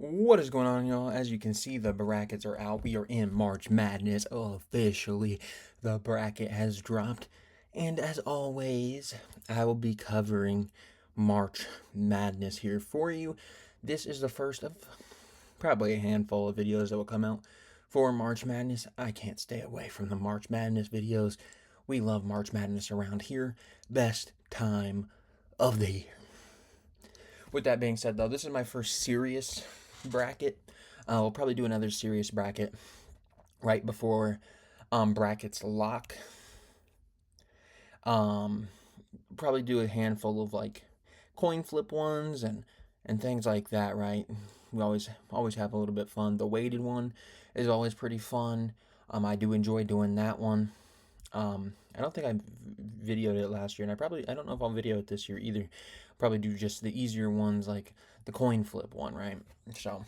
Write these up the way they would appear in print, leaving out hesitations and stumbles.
What is going on, y'all? As you can see, the brackets are out. We are in March Madness officially. The bracket has dropped. And as always, I will be covering March Madness here for you. This is the first of probably a handful of videos that will come out for March Madness. I can't stay away from the March Madness videos. We love March Madness around here. Best time of the year. With that being said, though, this is my first serious bracket. We'll probably do another serious bracket right before brackets lock. Um, Probably do a handful of like coin flip ones and things like that. Right? We always have a little bit fun. The weighted one is always pretty fun. I do enjoy doing that one. I don't think I videoed it last year, and I don't know if I'll video it this year either. Probably do just the easier ones like the coin flip one, right? So,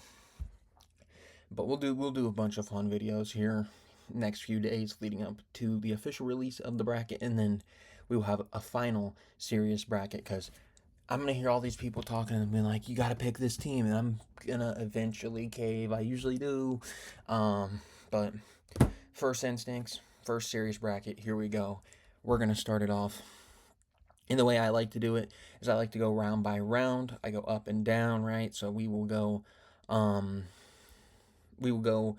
but we'll do a bunch of fun videos here next few days leading up to the official release of the bracket, and then we will have a final serious bracket because I'm gonna hear all these people talking and being like, "You gotta pick this team," and I'm gonna eventually cave. I usually do, but first instincts, first serious bracket. Here we go. We're gonna start it off. And the way I like to do it is I like to go round by round. I go up and down, right? So um, we will go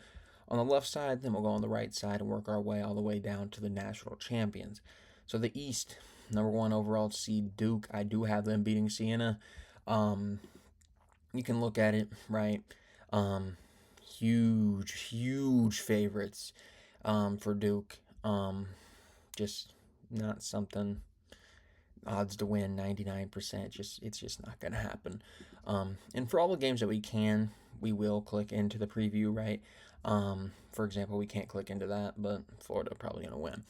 on the left side, then we'll go on the right side and work our way all the way down to the national champions. So the East, number one overall seed Duke. I do have them beating Siena. Um, you can look at it, right? Um, huge favorites for Duke. Just not something odds to win 99%. It's just not gonna happen. And for all the games that we will click into the preview, right? For example, we can't click into that, but Florida probably gonna win.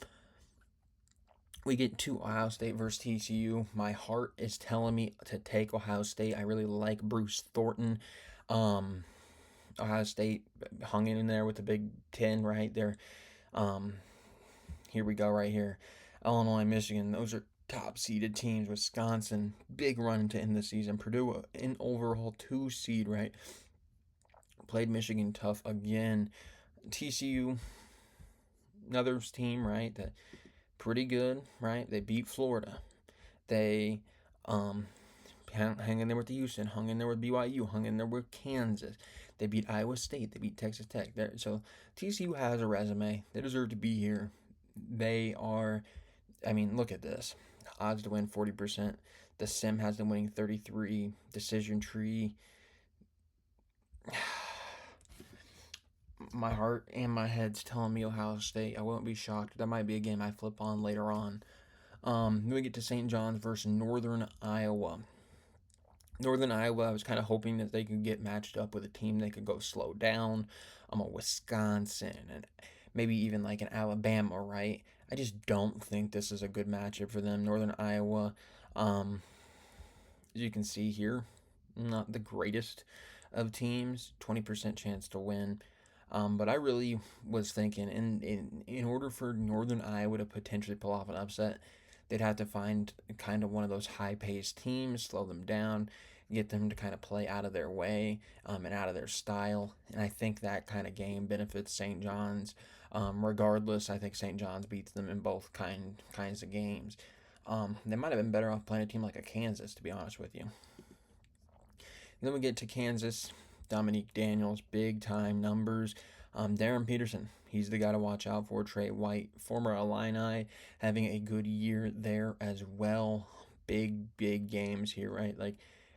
We get to Ohio State versus TCU. My heart is telling me to take Ohio State. I really like Bruce Thornton. Um, Ohio State hung in there with the Big Ten right there. Um, Here we go right here. Illinois, Michigan, those are top seeded teams. Wisconsin, big run into end the season. Purdue, an overall 2 seed, right? Played Michigan tough again. TCU, another team, right? That pretty good, right? They beat Florida. They um hung in there with the Houston, hung in there with BYU, hung in there with Kansas. They beat Iowa State. They beat Texas Tech. So TCU has a resume. They deserve to be here. They are. I mean, look at this. Odds to win 40%. The sim has them winning 33. Decision tree. My heart and my head's telling me Ohio State. I won't be shocked. That might be a game I flip on later on. Then we get to St. John's versus Northern Iowa. Northern Iowa, I was kind of hoping that they could get matched up with a team they could go slow down. I'm a Wisconsin and maybe even like an Alabama, right? I just don't think this is a good matchup for them. Northern Iowa, um, as you can see here, not the greatest of teams. 20% chance to win. But I really was thinking, in order for Northern Iowa to potentially pull off an upset, they'd have to find kind of one of those high paced teams, slow them down, get them to kind of play out of their way and out of their style. And I think that kind of game benefits St. John's. Regardless, I think St. John's beats them in both kinds of games. They might have been better off playing a team like a Kansas, to be honest with you. And then we get to Kansas. Dominique Daniels, big time numbers. Darren Peterson, he's the guy to watch out for. Trey White, former Illini, having a good year there as well. Big games here, right? Like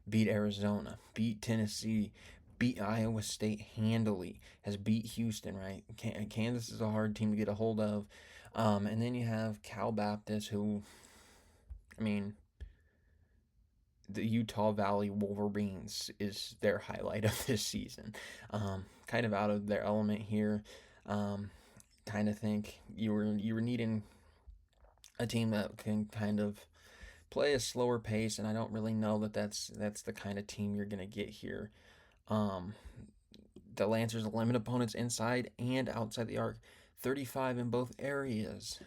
beat Arizona, beat Tennessee, beat Iowa State handily, has beat Houston, right? Kansas is a hard team to get a hold of. And then you have Cal Baptist, who, I mean, the Utah Valley Wolverines is their highlight of this season. Kind of out of their element here. Kind of think you were needing a team that can kind of play a slower pace, and I don't really know that that's the kind of team you're gonna get here. Um, the Lancers limit opponents inside and outside the arc, 35 in both areas.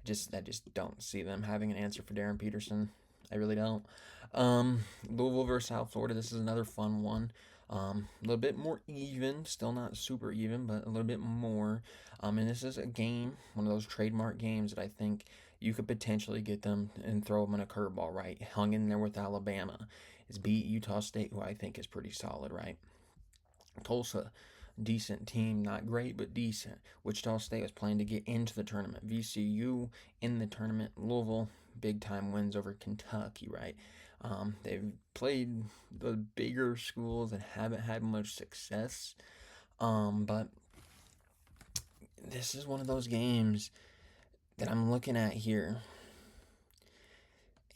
I just don't see them having an answer for Darren Peterson. I really don't. Louisville versus South Florida. This is another fun one. A little bit more even, still not super even, but a little bit more. And this is a game, one of those trademark games that I think you could potentially get them and throw them in a curveball, right? Hung in there with Alabama. It's beat Utah State, who I think is pretty solid, right? Tulsa, decent team, not great, but decent. Wichita State was playing to get into the tournament. VCU in the tournament. Louisville, big time wins over Kentucky, right? They've played the bigger schools and haven't had much success. But this is one of those games that I'm looking at here,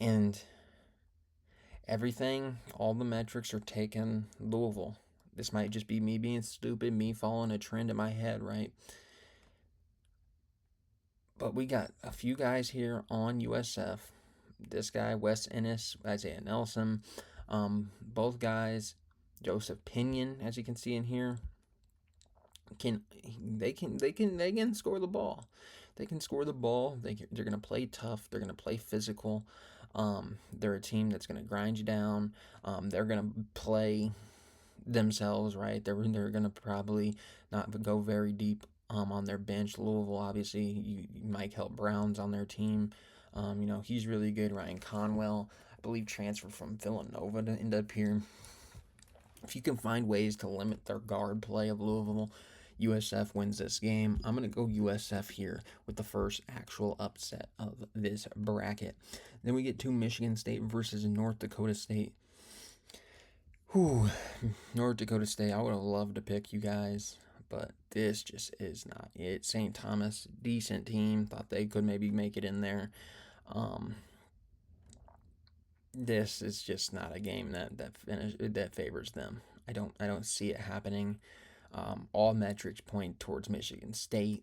and everything, all the metrics are taking Louisville. This might just be me being stupid, me following a trend in my head, right? But we got a few guys here on USF. This guy, Wes Ennis, Isaiah Nelson, both guys, Joseph Pinion, as you can see in here, they can score the ball. They can score the ball. They're gonna play tough. They're gonna play physical. They're a team that's gonna grind you down. They're gonna play themselves, right? They're gonna probably not go very deep on their bench. Louisville, obviously, Mike Help Brown's on their team. He's really good. Ryan Conwell, I believe, transferred from Villanova to end up here. If you can find ways to limit their guard play of Louisville, USF wins this game. I'm going to go USF here with the first actual upset of this bracket. Then we get to Michigan State versus North Dakota State. Whew, North Dakota State, I would have loved to pick you guys, but this just is not it. St. Thomas, decent team, thought they could maybe make it in there. Um, this is just not a game that favors them. I don't see it happening. All metrics point towards Michigan State.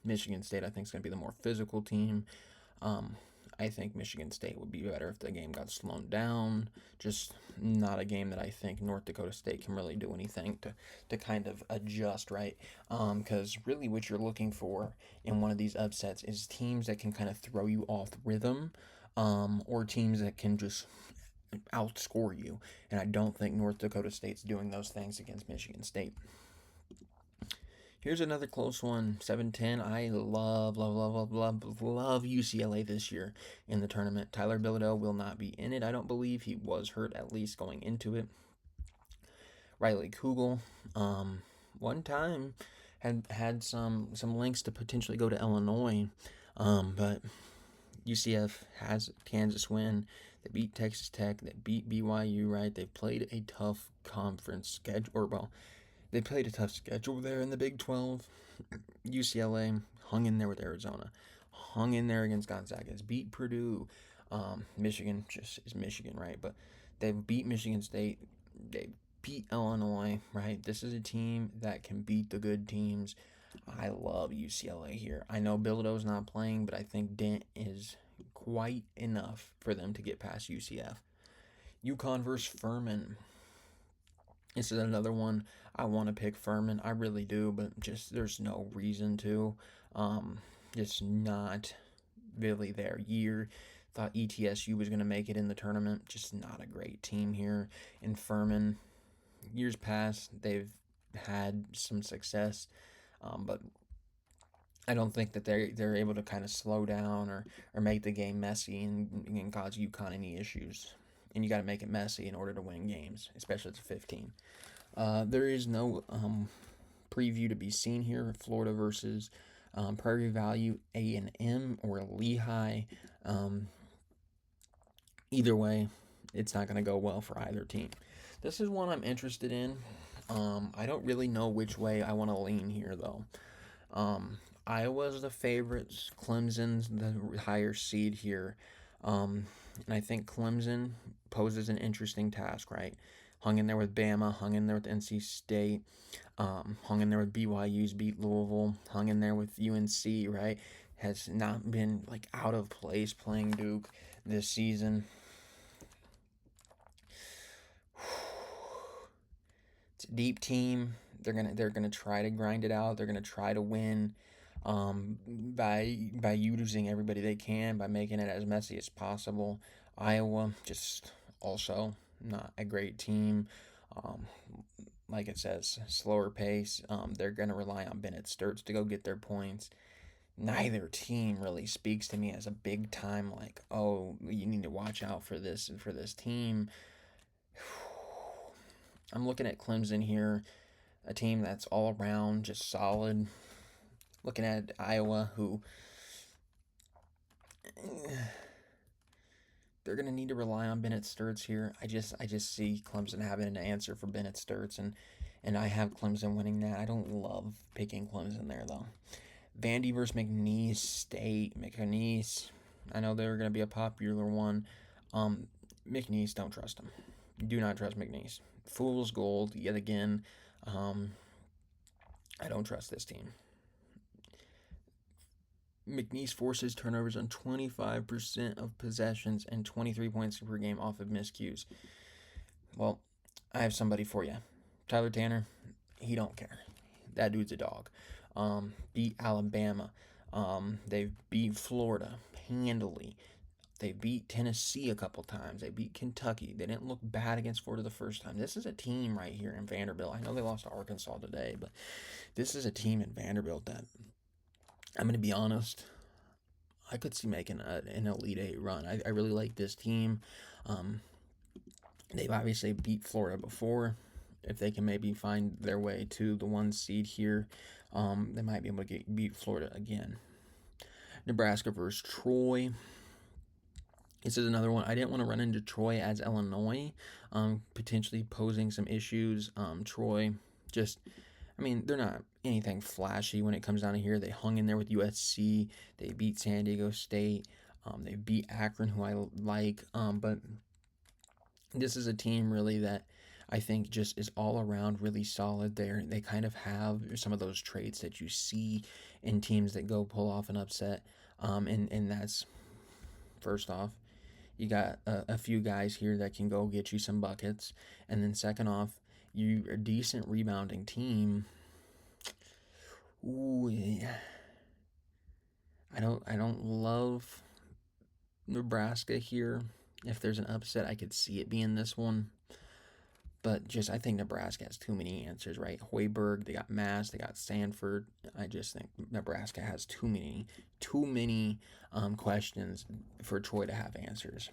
Michigan State, I think, is going to be the more physical team. Um, I think Michigan State would be better if the game got slowed down. Just not a game that I think North Dakota State can really do anything to kind of adjust, right? Because really what you're looking for in one of these upsets is teams that can kind of throw you off rhythm, or teams that can just outscore you. And I don't think North Dakota State's doing those things against Michigan State. Here's another close one, 7-10. I love UCLA this year in the tournament. Tyler Bilodeau will not be in it. I don't believe he was hurt, at least going into it. Riley Kugel, one time had some links to potentially go to Illinois, but UCF has Kansas win. They beat Texas Tech. They beat BYU, right? They've played a tough conference schedule, they played a tough schedule there in the Big 12. UCLA hung in there with Arizona, hung in there against Gonzaga, beat Purdue. Michigan just is Michigan, right? But they've beat Michigan State. They beat Illinois, right? This is a team that can beat the good teams. I love UCLA here. I know Bilodeau's not playing, but I think Dent is quite enough for them to get past UCF. UConn versus Furman. This is another one. I want to pick Furman. I really do, but just there's no reason to. Just not really their year. Thought ETSU was going to make it in the tournament. Just not a great team here in Furman. Years past, they've had some success, but I don't think that they're able to kind of slow down or make the game messy and cause UConn any issues. And you got to make it messy in order to win games, especially at 15. There is no preview to be seen here. Florida versus Prairie Valley A&M or Lehigh. Either way, it's not going to go well for either team. This is one I'm interested in. I don't really know which way I want to lean here, though. Iowa's the favorites. Clemson's the higher seed here. And I think Clemson poses an interesting task, right? Hung in there with Bama, hung in there with NC State, hung in there with BYU's beat Louisville, hung in there with UNC, right? Has not been like out of place playing Duke this season. It's a deep team. They're gonna try to grind it out. They're gonna try to win by using everybody they can, by making it as messy as possible. Iowa just also not a great team. Um, like it says, slower pace. They're going to rely on Bennett Sturts to go get their points. Neither team really speaks to me as a big time, like, oh, you need to watch out for this team. I'm looking at Clemson here, a team that's all around just solid. Looking at Iowa, who they're gonna need to rely on Bennett Sturts here. I just see Clemson having an answer for Bennett Sturts, and I have Clemson winning that. I don't love picking Clemson there though. Vandy versus McNeese State. McNeese, I know they're gonna be a popular one. Um, McNeese, don't trust them. Do not trust McNeese. Fool's gold yet again. Um, I don't trust this team. McNeese forces turnovers on 25% of possessions and 23 points per game off of miscues. Well, I have somebody for you. Tyler Tanner, he don't care. That dude's a dog. Beat Alabama. They've beat Florida handily. They beat Tennessee a couple times. They beat Kentucky. They didn't look bad against Florida the first time. This is a team right here in Vanderbilt. I know they lost to Arkansas today, but this is a team in Vanderbilt that, I'm going to be honest, I could see making an Elite Eight run. I really like this team. Um, they've obviously beat Florida before. If they can maybe find their way to the 1 seed here, they might be able to beat Florida again. Nebraska versus Troy. This is another one. I didn't want to run into Troy as Illinois, potentially posing some issues. Troy, just, I mean, they're not anything flashy when it comes down to here. They hung in there with USC. They beat San Diego State. They beat Akron, who I like. But this is a team really that I think just is all around really solid. They kind of have some of those traits that you see in teams that go pull off an upset. And that's, first off, you got a few guys here that can go get you some buckets, and then second off, you're a decent rebounding team. Ooh, yeah. I don't love Nebraska here. If there's an upset, I could see it being this one. But just, I think Nebraska has too many answers, right? Hoiberg, they got Mass, they got Sanford. I just think Nebraska has too many questions for Troy to have answers.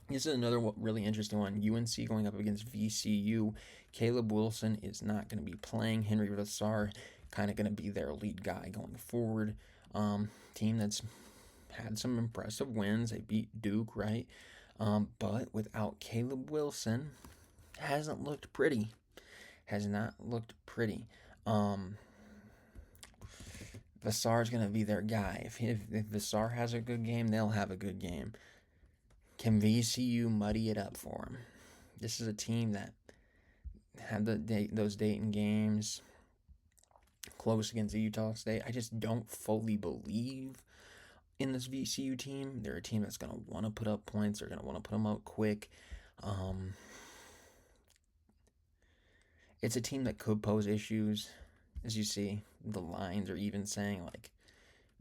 This is another really interesting one. UNC going up against VCU. Caleb Wilson is not going to be playing. Henry Vassar kind of going to be their lead guy going forward. Team that's had some impressive wins. They beat Duke, right? But without Caleb Wilson, hasn't looked pretty. Has not looked pretty. Vassar's going to be their guy. If Vassar has a good game, they'll have a good game. Can VCU muddy it up for them? This is a team that had those Dayton games close against the Utah State. I just don't fully believe in this VCU team. They're a team that's going to want to put up points. They're going to want to put them up quick. It's a team that could pose issues. As you see, the lines are even saying, like,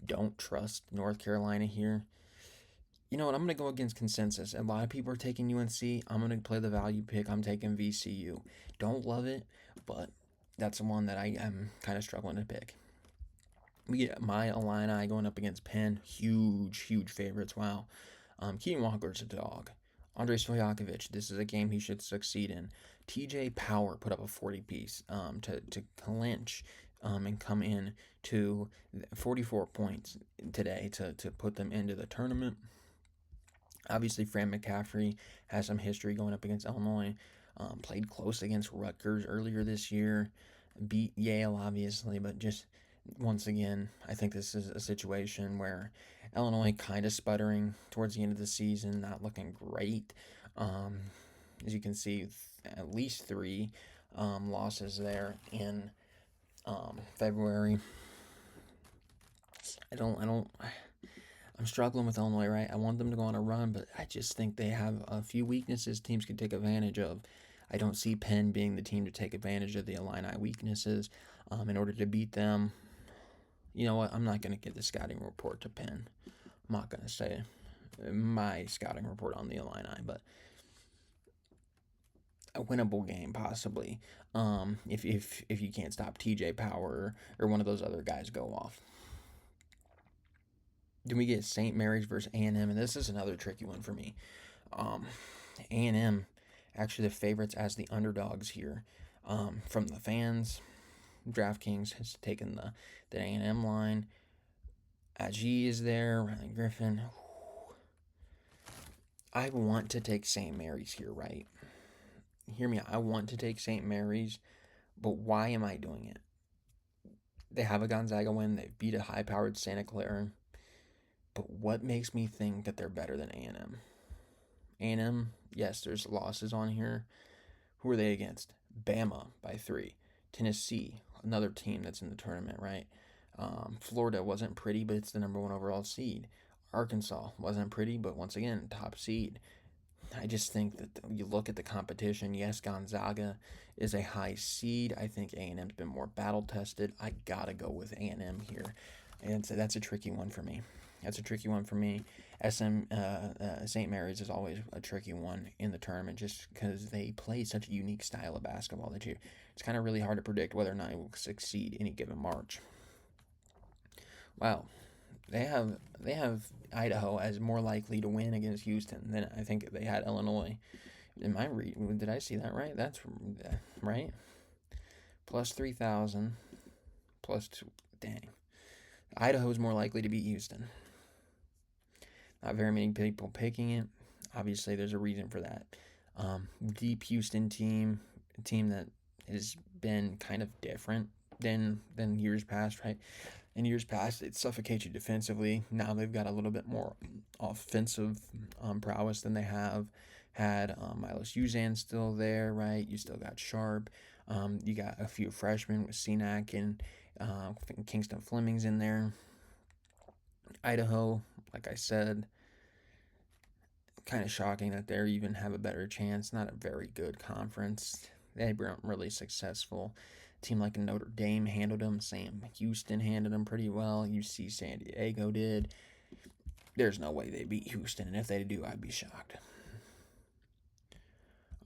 don't trust North Carolina here. You know what? I'm going to go against consensus. A lot of people are taking UNC. I'm going to play the value pick. I'm taking VCU. Don't love it, but that's the one that I am kind of struggling to pick. We get my Illini going up against Penn. Huge favorites. Wow. Keaton Walker's a dog. Andrei Stojakovic, this is a game he should succeed in. TJ Power put up a 40-piece to clinch and come in to 44 points today to put them into the tournament. Obviously, Fran McCaffrey has some history going up against Illinois. Played close against Rutgers earlier this year. Beat Yale, obviously, but just once again, I think this is a situation where Illinois kind of sputtering towards the end of the season, not looking great. As you can see, at least 3 losses there in February. I'm struggling with Illinois, right? I want them to go on a run, but I just think they have a few weaknesses teams can take advantage of. I don't see Penn being the team to take advantage of the Illini weaknesses in order to beat them. You know what? I'm not going to give the scouting report to Penn. I'm not going to say my scouting report on the Illini, but a winnable game possibly. If you can't stop TJ Power or one of those other guys go off. Then we get St. Mary's versus A&M, and this is another tricky one for me. Um, A&M actually the favorites as the underdogs here. From the fans, DraftKings has taken the A&M line. Ajee is there, Riley Griffin. I want to take St. Mary's here, right? Hear me out. I want to take St. Mary's, but why am I doing it? They have a Gonzaga win. They beat a high-powered Santa Clara. But what makes me think that they're better than A&M? A&M, yes, there's losses on here. Who are they against? Bama by 3. Tennessee, another team that's in the tournament, right? Florida wasn't pretty, but it's the number 1 overall seed. Arkansas wasn't pretty, but once again, top seed. I just think that you look at the competition. Yes, Gonzaga is a high seed. I think A&M's been more battle tested. I gotta go with A&M here, and so that's a tricky one for me. St. Mary's is always a tricky one in the tournament, just because they play such a unique style of basketball that it's kind of really hard to predict whether or not it will succeed any given March. Wow, they have Idaho as more likely to win against Houston than I think they had Illinois. Did I see that right? That's right. Plus 3,000. Plus 2. Dang. Idaho is more likely to beat Houston. Not very many people picking it. Obviously, there's a reason for that. Deep Houston team, a team that has been kind of different than years past, right? In years past, it suffocates you defensively. Now they've got a little bit more offensive prowess than they have had. Milos Uzan still there, right? You still got Sharp. You got a few freshmen with Cenac and Kingston Fleming's in there. Idaho, like I said, kind of shocking that they even have a better chance. Not a very good conference. They weren't really successful. A team like Notre Dame handled them. Sam Houston handled them pretty well. UC San Diego did. There's no way they beat Houston, and if they do, I'd be shocked.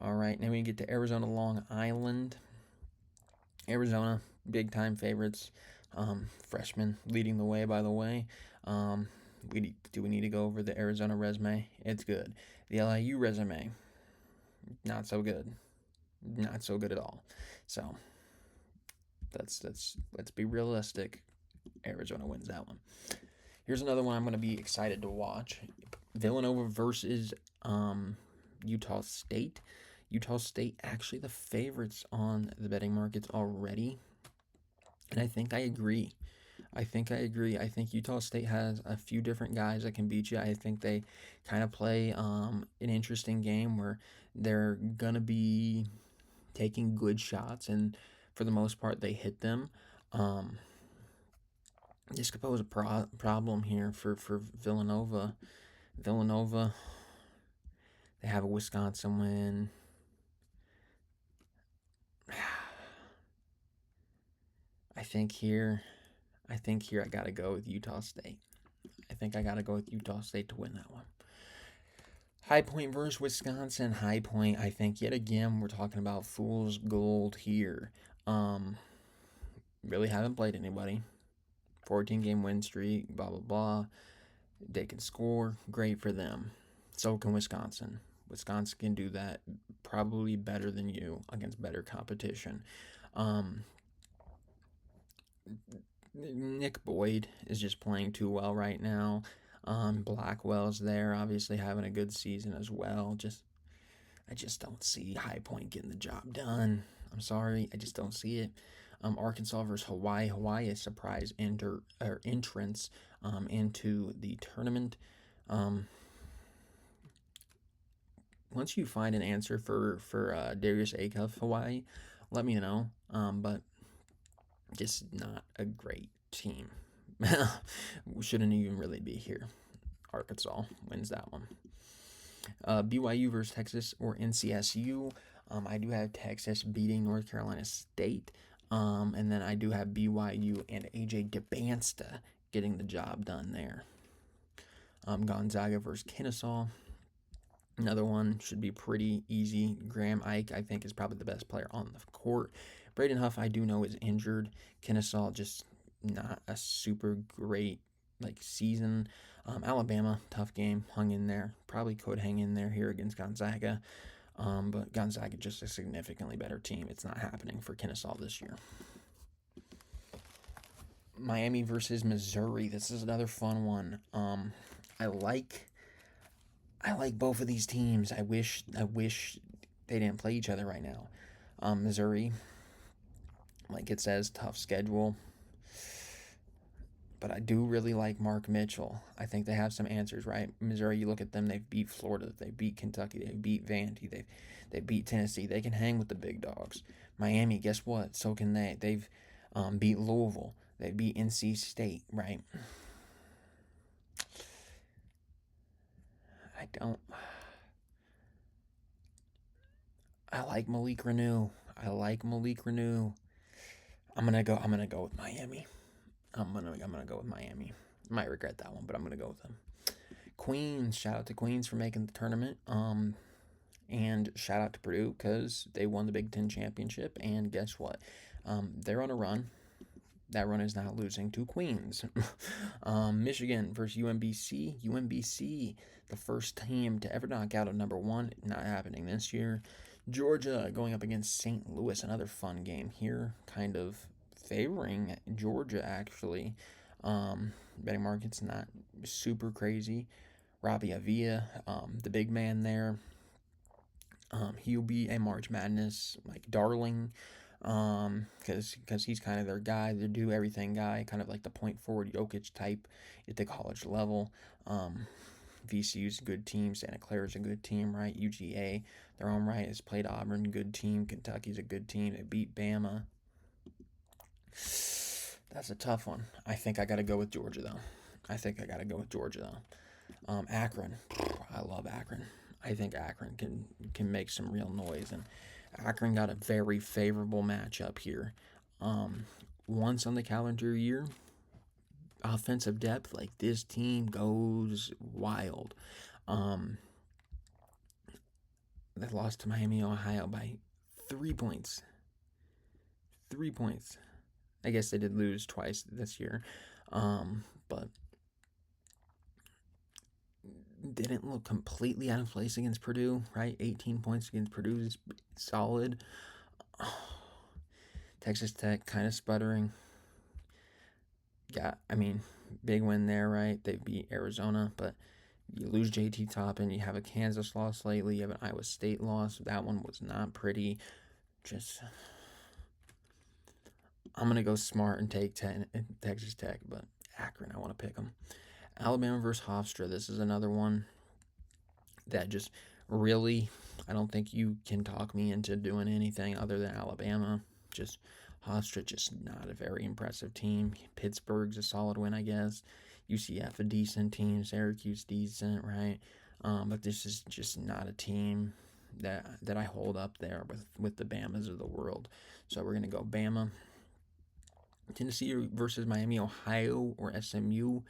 All right, now we get to Arizona Long Island. Arizona, big time favorites. Freshmen leading the way, by the way. Do we need to go over the Arizona resume? It's good. The LIU resume, not so good. Not so good at all. So let's be realistic. Arizona wins that one. Here's another one I'm going to be excited to watch. Villanova versus Utah State. Utah State actually the favorites on the betting markets already. And I think I agree. I think Utah State has a few different guys that can beat you. I think they kind of play an interesting game where they're going to be taking good shots, and for the most part, they hit them. This could pose a problem here for Villanova. Villanova, they have a Wisconsin win. I think here I got to go with Utah State. I think I got to go with Utah State to win that one. High Point versus Wisconsin. High Point, I think yet again we're talking about fool's gold here. Really haven't played anybody. 14-game win streak, blah, blah, blah. They can score. Great for them. So can Wisconsin. Wisconsin can do that probably better than you against better competition. Nick Boyd is just playing too well right now. Blackwell's there, obviously having a good season as well. I just don't see High Point getting the job done. I'm sorry, I just don't see it. Arkansas versus Hawaii. Hawaii is surprise entrance into the tournament. Once you find an answer for Darius Acuff, Hawaii, let me know. But just not a great team. We shouldn't even really be here. Arkansas wins that one. BYU versus Texas or NCSU. I do have Texas beating North Carolina State. And then I do have BYU and AJ DeBansta getting the job done there. Gonzaga versus Kennesaw. Another one should be pretty easy. Graham Ike, I think, is probably the best player on the court. Braden Huff, I do know, is injured. Kennesaw, just not a super great season. Alabama, tough game, hung in there. Probably could hang in there here against Gonzaga. But Gonzaga just a significantly better team. It's not happening for Kennesaw this year. Miami versus Missouri. This is another fun one. I like both of these teams. I wish they didn't play each other right now. Missouri, like it says, tough schedule. But I do really like Mark Mitchell. I think they have some answers, right? Missouri, you look at them, they've beat Florida, they beat Kentucky, they beat Vandy, they beat Tennessee. They can hang with the big dogs. Miami, guess what? So can they. They've beat Louisville. They beat NC State, right? I don't. I like Malik Reneau. I'm gonna go with Miami. I'm gonna go with Miami. Might regret that one, but I'm gonna go with them. Queens, shout out to Queens for making the tournament. And shout out to Purdue because they won the Big Ten championship. And guess what? They're on a run. That run is not losing to Queens. Michigan versus UMBC. UMBC, the first team to ever knock out a number one. Not happening this year. Georgia going up against St. Louis. Another fun game here. Kind of favoring Georgia, actually. Betting market's not super crazy. Robbie Avila, the big man there. He'll be a March Madness darling, because he's kind of their guy, the do everything guy, kind of like the point forward Jokic type at the college level. VCU's a good team. Santa Clara's a good team, right? UGA, their own right, has played Auburn, good team. Kentucky's a good team. They beat Bama. That's a tough one. I think I got to go with Georgia, though. Akron. I love Akron. I think Akron can make some real noise, and Akron got a very favorable matchup here. Once on the calendar year, offensive depth, like this team goes wild. They lost to Miami, Ohio by 3 points. 3 points. I guess they did lose twice this year, but didn't look completely out of place against Purdue, right? 18 points against Purdue is solid. Texas Tech kind of sputtering. Big win there, right? They beat Arizona, but you lose JT Toppin. You have a Kansas loss lately. You have an Iowa State loss. That one was not pretty. I'm going to go smart and take Texas Tech, but Akron, I want to pick them. Alabama versus Hofstra. This is another one that just really, I don't think you can talk me into doing anything other than Alabama. Just Hofstra, just not a very impressive team. Pittsburgh's a solid win, I guess. UCF, a decent team. Syracuse, decent, right? But this is just not a team that I hold up there with the Bamas of the world. So we're going to go Bama. Tennessee versus Miami, Ohio, or SMU.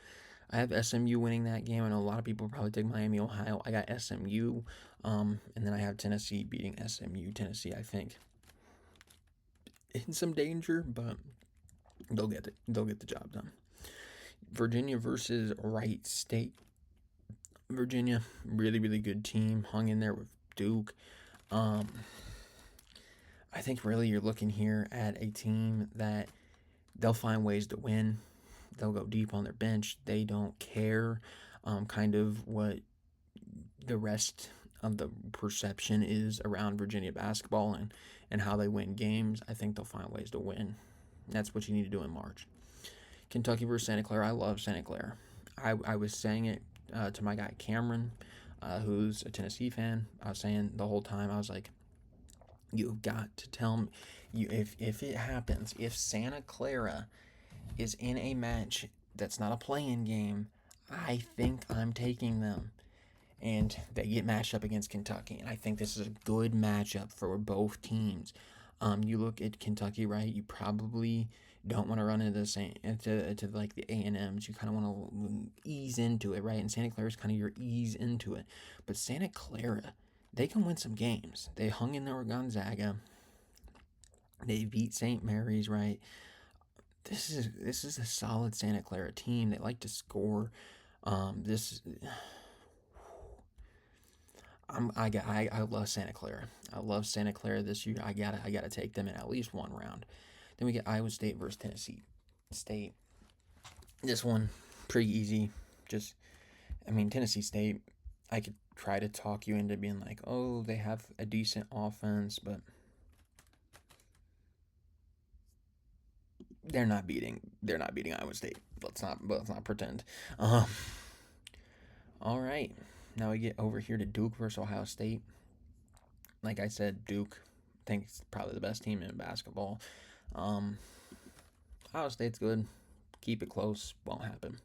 I have SMU winning that game. I know a lot of people probably take Miami, Ohio. I got SMU. And then I have Tennessee beating SMU. Tennessee, I think, in some danger, but they'll get the job done. Virginia versus Wright State. Virginia, really, really good team. Hung in there with Duke. I think really you're looking here at a team that they'll find ways to win. They'll go deep on their bench. They don't care kind of what the rest of the perception is around Virginia basketball and how they win games. I think they'll find ways to win. That's what you need to do in March. Kentucky versus Santa Clara. I love Santa Clara. I was saying it to my guy Cameron, who's a Tennessee fan. I was saying the whole time, I was like, you've got to tell me, if it happens, if Santa Clara is in a match that's not a play-in game, I think I'm taking them. And they get matched up against Kentucky. And I think this is a good matchup for both teams. You look at Kentucky, right? You probably don't want to run into the same into like the A&Ms. You kind of want to ease into it, right? And Santa Clara is kind of your ease into it. But Santa Clara, they can win some games. They hung in there with Gonzaga. They beat St. Mary's, right? This is a solid Santa Clara team. They like to score. This I love Santa Clara. I love Santa Clara this year. I gotta take them in at least one round. Then we get Iowa State versus Tennessee State. This one pretty easy. Just Tennessee State. I could try to talk you into being like, oh, they have a decent offense, but they're not beating Iowa State. Let's not pretend. Um, all right. Now we get over here to Duke versus Ohio State. Like I said, Duke I think it's probably the best team in basketball. Um, Ohio State's good. Keep it close. Won't happen.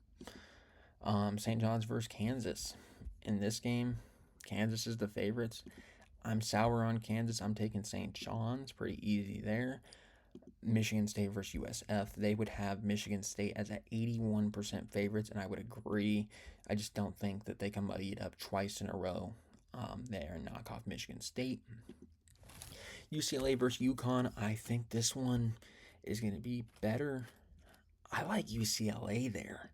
St. John's versus Kansas. In this game, Kansas is the favorites. I'm sour on Kansas. I'm taking St. John's. Pretty easy there. Michigan State versus USF. They would have Michigan State as at 81% favorites, and I would agree. I just don't think that they can lead up twice in a row there and knock off Michigan State. UCLA versus UConn. I think this one is going to be better. I like UCLA there.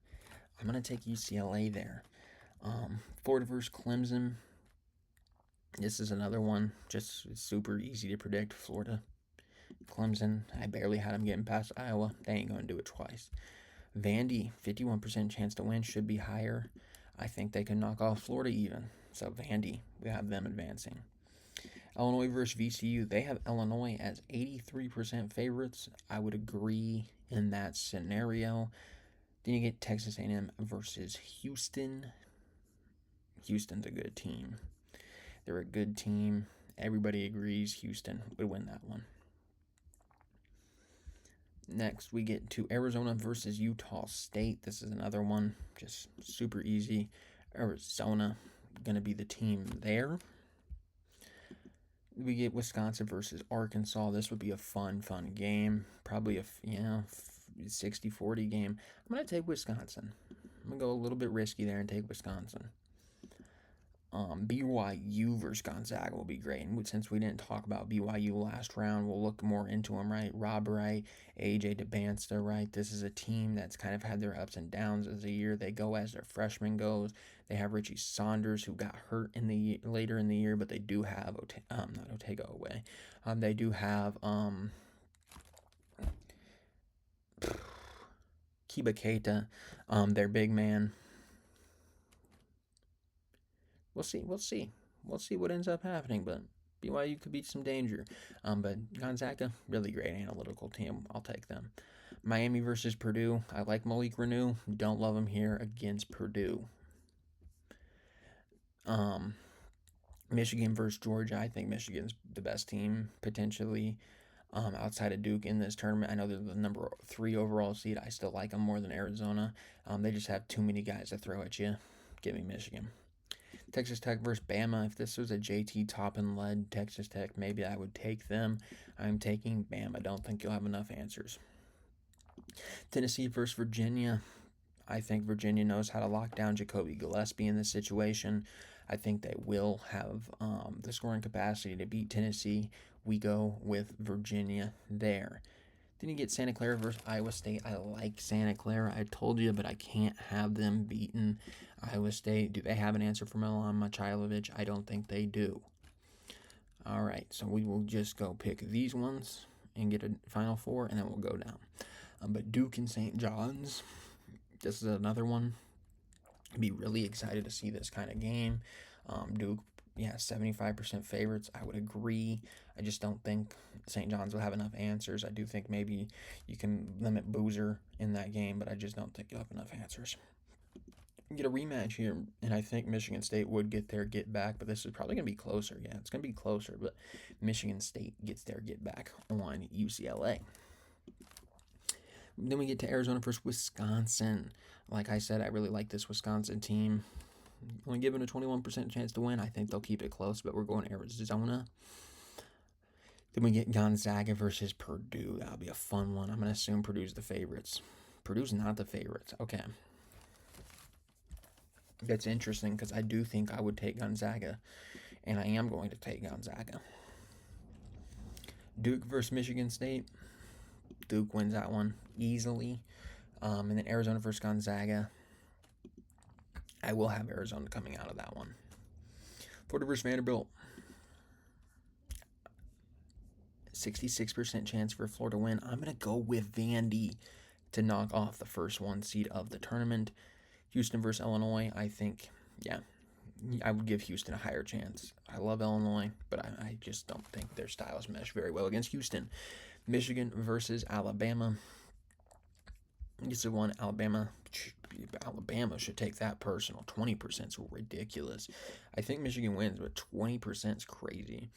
I'm going to take UCLA there. Florida versus Clemson. This is another one. Just super easy to predict. Florida. Clemson. I barely had them getting past Iowa. They ain't going to do it twice. Vandy. 51% chance to win. Should be higher. I think they can knock off Florida even. So Vandy. We have them advancing. Illinois versus VCU. They have Illinois as 83% favorites. I would agree in that scenario. Then you get Texas A&M versus Houston. Houston's a good team. They're a good team. Everybody agrees Houston would win that one. Next, we get to Arizona versus Utah State. This is another one. Just super easy. Arizona going to be the team there. We get Wisconsin versus Arkansas. This would be a fun game. Probably a 60-40 game. I'm going to take Wisconsin. I'm going to go a little bit risky there and take Wisconsin. BYU versus Gonzaga will be great. And since we didn't talk about BYU last round, we'll look more into them, right? Rob Wright, AJ DeBansta, right? This is a team that's kind of had their ups and downs as the year they go, as their freshman goes. They have Richie Saunders, who got hurt later in the year, but they do have not Otego away. They do have Kiba Keita, their big man. We'll see what ends up happening, but BYU could be some danger. But Gonzaga, really great analytical team. I'll take them. Miami versus Purdue. I like Malik Reneau. Don't love him here against Purdue. Michigan versus Georgia. I think Michigan's the best team potentially outside of Duke in this tournament. I know they're the number 3 overall seed. I still like them more than Arizona. They just have too many guys to throw at you. Give me Michigan. Texas Tech versus Bama. If this was a JT Toppin-led Texas Tech, maybe I would take them. I'm taking Bama. I don't think you'll have enough answers. Tennessee versus Virginia. I think Virginia knows how to lock down Jacoby Gillespie in this situation. I think they will have the scoring capacity to beat Tennessee. We go with Virginia there. Then you get Santa Clara versus Iowa State. I like Santa Clara. I told you, but I can't have them beaten. Iowa State, do they have an answer for Milan Michailovic? I don't think they do. All right, so we will just go pick these ones and get a Final Four, and then we'll go down. But Duke and St. John's, this is another one. I'd be really excited to see this kind of game. Duke, 75% favorites. I would agree. I just don't think St. John's will have enough answers. I do think maybe you can limit Boozer in that game, but I just don't think you'll have enough answers. Get a rematch here, and I think Michigan State would get their get back, but this is probably going to be closer. Yeah, it's going to be closer, but Michigan State gets their get back on UCLA. Then we get to Arizona versus Wisconsin. Like I said, I really like this Wisconsin team. Only given a 21% chance to win. I think they'll keep it close, but we're going Arizona. Then we get Gonzaga versus Purdue. That'll be a fun one. I'm going to assume Purdue's the favorites. Purdue's not the favorites. Okay. That's interesting because I do think I would take Gonzaga, and I am going to take Gonzaga. Duke versus Michigan State. Duke wins that one easily. And then Arizona versus Gonzaga. I will have Arizona coming out of that one. Florida versus Vanderbilt. 66% chance for Florida win. I'm going to go with Vandy to knock off the first one seed of the tournament. Houston versus Illinois. I think, yeah, I would give Houston a higher chance. I love Illinois, but I just don't think their styles mesh very well against Houston. Michigan versus Alabama. This is one Alabama should take that personal. 20% is ridiculous. I think Michigan wins, but 20% is crazy.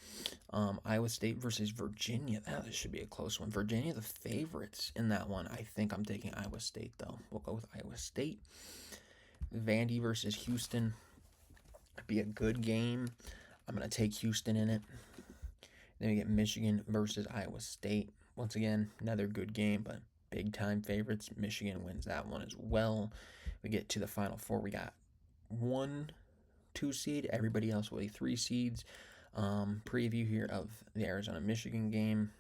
Iowa State versus Virginia. That should be a close one. Virginia, the favorites in that one. I think I'm taking Iowa State, though. We'll go with Iowa State. Vandy versus Houston. Be a good game. I'm going to take Houston in it. Then we get Michigan versus Iowa State. Once again, another good game, but big time favorites. Michigan wins that one as well. We get to the Final Four. We got 1, 2 seed. Everybody else will be 3 seeds. Preview here of the Arizona-Michigan game.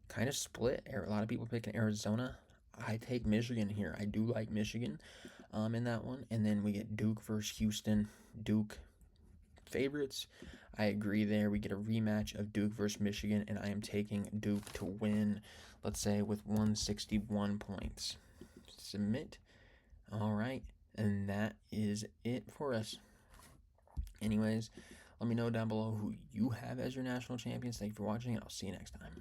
Kind of split. A lot of people picking Arizona. I take Michigan here. I do like Michigan in that one. And then we get Duke versus Houston. Duke favorites. I agree there. We get a rematch of Duke versus Michigan, and I am taking Duke to win, let's say, with 161 points. Submit. All right. And that is it for us. Anyways, let me know down below who you have as your national champions. Thank you for watching, and I'll see you next time.